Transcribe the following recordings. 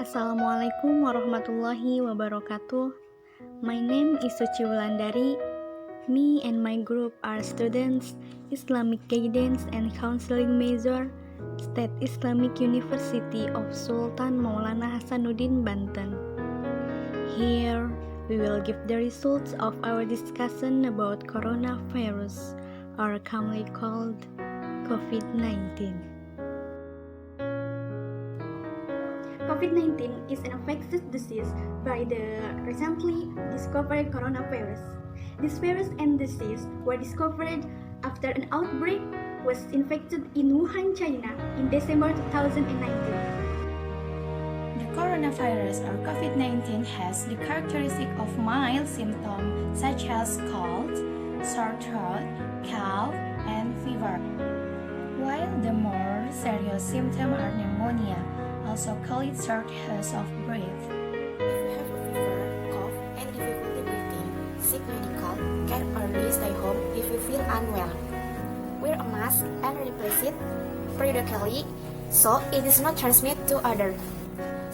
Assalamualaikum warahmatullahi wabarakatuh. My name is Suci Wulandari. Me and my group are students, Islamic Guidance and Counselling major, State Islamic University of Sultan Maulana Hasanudin, Banten. Here, we will give the results of our discussion about coronavirus, or commonly called COVID-19. COVID-19 is an infectious disease by the recently discovered coronavirus. This virus and disease were discovered after an outbreak was infected in Wuhan, China in December 2019. The coronavirus or COVID-19 has the characteristic of mild symptoms such as cold, sore throat, cough, and fever, while the more serious symptoms are pneumonia, also called shortness of breath. If you have a fever, cough, and difficulty breathing, seek medical care or stay home if you feel unwell. Wear a mask and replace it periodically so it is not transmitted to others.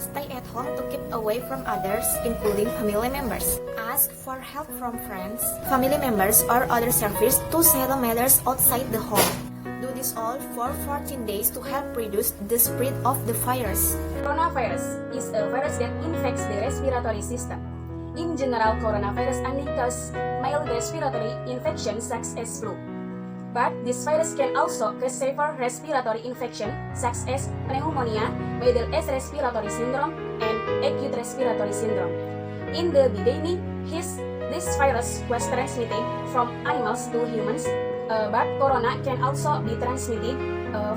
Stay at home to keep away from others, including family members. Ask for help from friends, family members, or other services to settle matters outside the home. Do this all for 14 days to help reduce the spread of the virus. Coronavirus is a virus that infects the respiratory system. In general, coronavirus only causes mild respiratory infections such as flu. But this virus can also cause severe respiratory infection such as pneumonia, middle age respiratory syndrome, and acute respiratory syndrome. In the beginning, this virus was transmitted from animals to humans, but corona can also be transmitted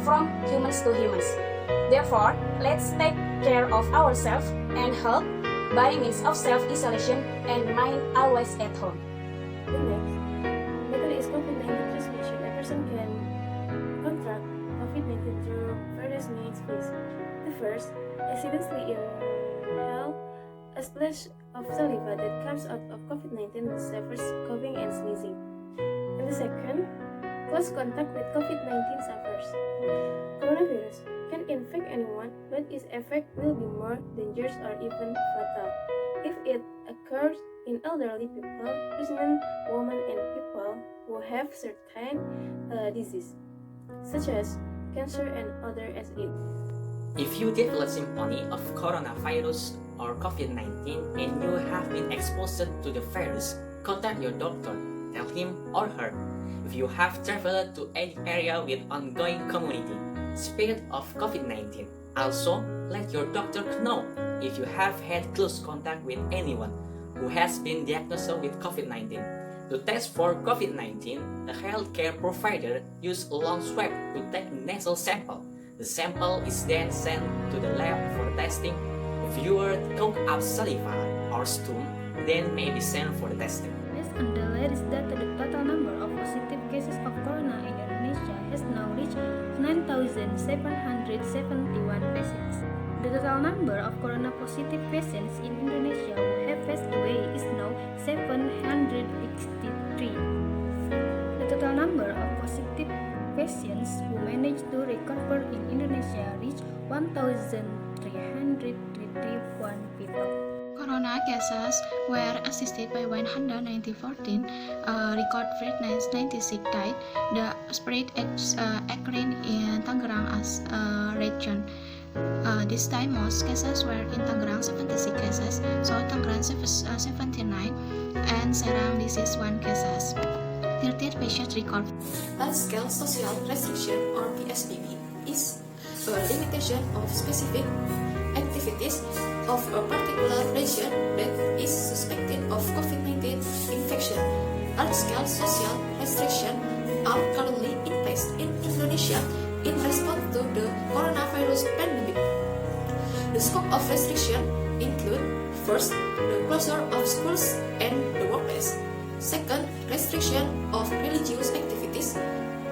from humans to humans. Therefore, let's take care of ourselves and health by means of self-isolation and remain always at home. The next method is COVID-19 transmission. A person can contract COVID-19 through various means. The first, accidentally inhale a splash of saliva that comes out of COVID-19 suffers coughing and sneezing. And the second, close contact with COVID-19 sufferers. Coronavirus can infect anyone, but its effect will be more dangerous or even fatal if it occurs in elderly people, pregnant women, and people who have certain disease, such as cancer and other SIDs. If you develop symptoms of coronavirus or COVID-19 and you have been exposed to the virus, contact your doctor. Tell him or her. If you have traveled to any area with ongoing community spread of COVID-19, also let your doctor know if you have had close contact with anyone who has been diagnosed with COVID-19. To test for COVID-19, a healthcare provider uses a long swab to take nasal sample. The sample is then sent to the lab for testing. If your cough up saliva or stool, then may be sent for the testing. Based on the latest data, the total number of positive cases of corona in Indonesia has now reached 9,771 patients. The total number of corona positive patients in Indonesia who have passed away is now 763. The total number of positive patients who managed to recover in Indonesia reached 1,331 people. Corona cases were assisted by 114, record rate 96 died. The spread occurring in Tangerang as region. This time most cases were in Tangerang 76 cases, so Tangerang 79, and Serang disease 1 cases. 13 patients recovered. Large-scale social restriction or PSBB is a limitation of specific activities of a particular region that is suspected of COVID-19 infection. Large-scale social restrictions are currently in place in Indonesia in response to the coronavirus pandemic. The scope of restriction include: first, the closure of schools and the workplace; second, restriction of religious activities;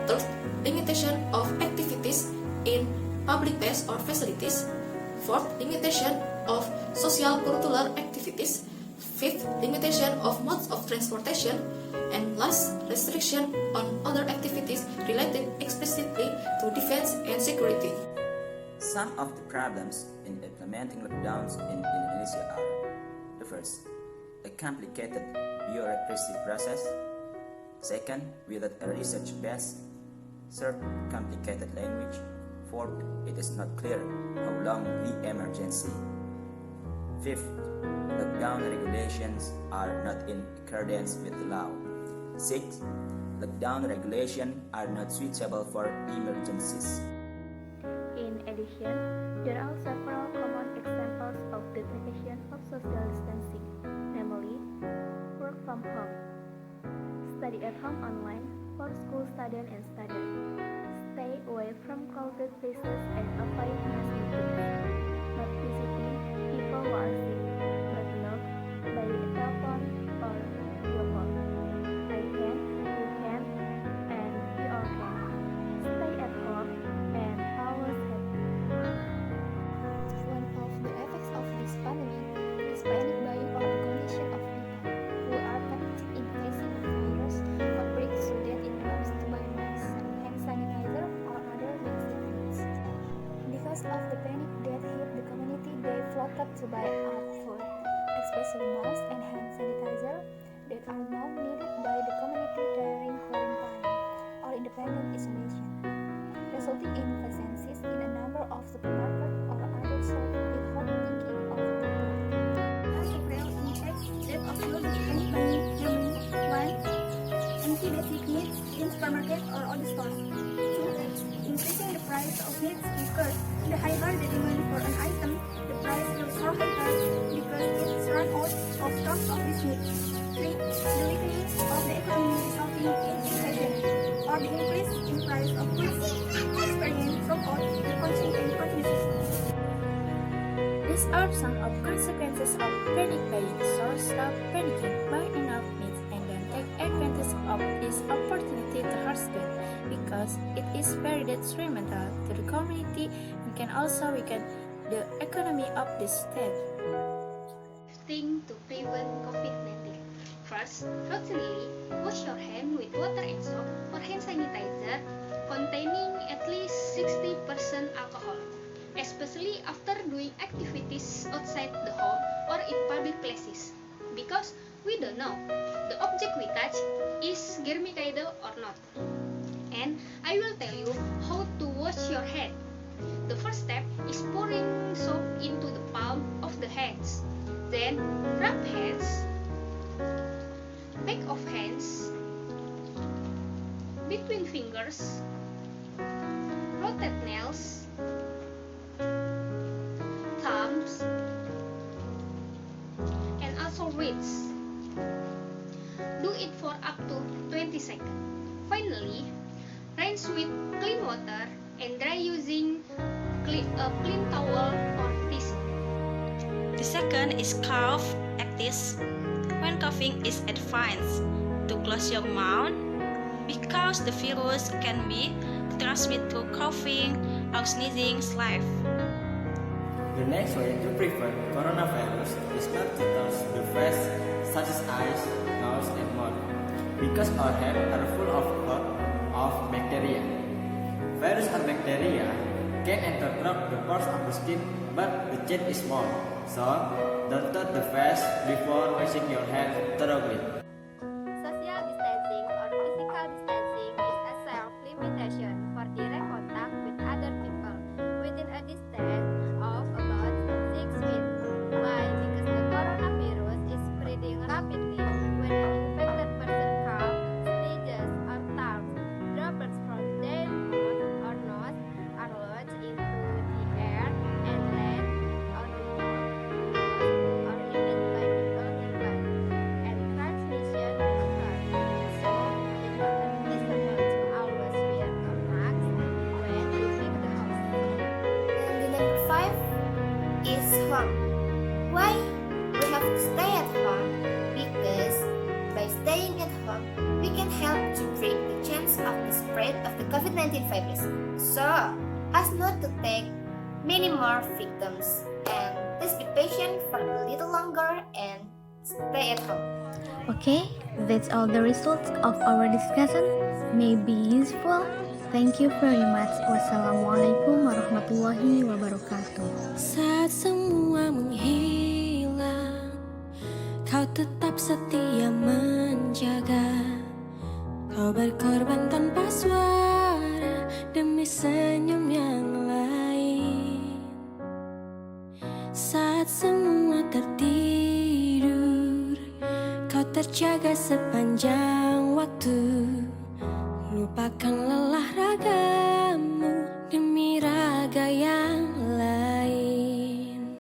third, limitation of activities in public places or facilities; fourth, limitation of social curricular activities; fifth, limitation of modes of transportation; and last, restriction on other activities related explicitly to defense and security. Some of the problems in implementing lockdowns in Indonesia are: the first, a complicated bureaucracy process; second, without a research base; third, complicated language; fourth, it is not clear how long the emergency; fifth, lockdown regulations are not in accordance with the law; sixth, lockdown regulations are not suitable for emergencies. In addition, there are several common examples of the application of social distancing, namely work from home, study at home online for school students and students, stay away from crowded places and avoid mass meetings, not visiting people who are sick, but not by telephone or video call. I can, you can, and we all can. Stay at home and always happy. One of the effects of this pandemic is panic buying or the condition of people who are panicked in facing the virus outbreak so that it comes to buy masks, hand sanitizer, or other basic needs. Because of the panic that hit the community, they flocked to buy up food, especially masks and hand sanitizer that are now needed by the community during quarantine or independent isolation, resulting in vacancies in a number of supermarkets or other shops without thinking of the poor. Several impacts that occur with panic buying, namely: 1. Empty basic needs in supermarket or other stores. 2. Increasing the price of needs because the higher the demand for an item, the price will soar higher because it's run out of stock of this need. 3. The weakening of the economy resulting in inflation, or the increase in price of goods experienced throughout the country and continues. These are some of consequences of panic buying. So stop panicking, buy enough needs, and then take advantage of this opportunity to harvest good, because it is very detrimental to the community and can also weaken the economy of the state. Thing to prevent COVID-19. First, routinely wash your hand with water and soap or hand sanitizer containing at least 60% alcohol, especially after doing activities outside the home or in public places, because we don't know the object we touch is germicidal or not. And I will tell you how to wash your hand. The first step is pouring soap into the palm of the hands. Then rub hands, back of hands, between fingers, rotate nails, thumbs, and also wrists. Do it for up to 20 seconds. Finally, rinse with clean water and dry using a clean towel or tissue. The second is cough practice. When coughing is advised to close your mouth because the virus can be transmitted through coughing or sneezing saliva. The next way to prevent coronavirus is not to touch the face, such as eyes, nose, and mouth, because our hands are full of bacteria. Virus or bacteria can enter through the pores of the skin, but the change is small. So, don't touch the face before washing your hands thoroughly. Social distancing or physical distancing is a self-limitation for direct contact with other people within a distance of about 6 feet. Why? Because the coronavirus is spreading rapidly when an infected person coughs, sneezes, or talks. Droplets from their mouth or nose are launched into the air and land on the mouth, nose, or even by people nearby, and transmission will occur. So, it is advisable to always wear a mask when leaving the house. The number 5 is home. Why we have to stay at home? Because by staying at home, we can help to break the chance of the spread of the COVID-19 virus, so as not to take many more victims. And please be patient for a little longer and stay at home. Okay, that's all the results of our discussion. May be useful. Thank you very much. Wassalamualaikum warahmatullahi wabarakatuh. Saat semua menghilang, kau tetap setia menjaga. Kau berkorban tanpa suara demi senyum yang lain. Saat semua tertidur, kau terjaga sepanjang waktu. Lupakan lelah ragamu demi raga yang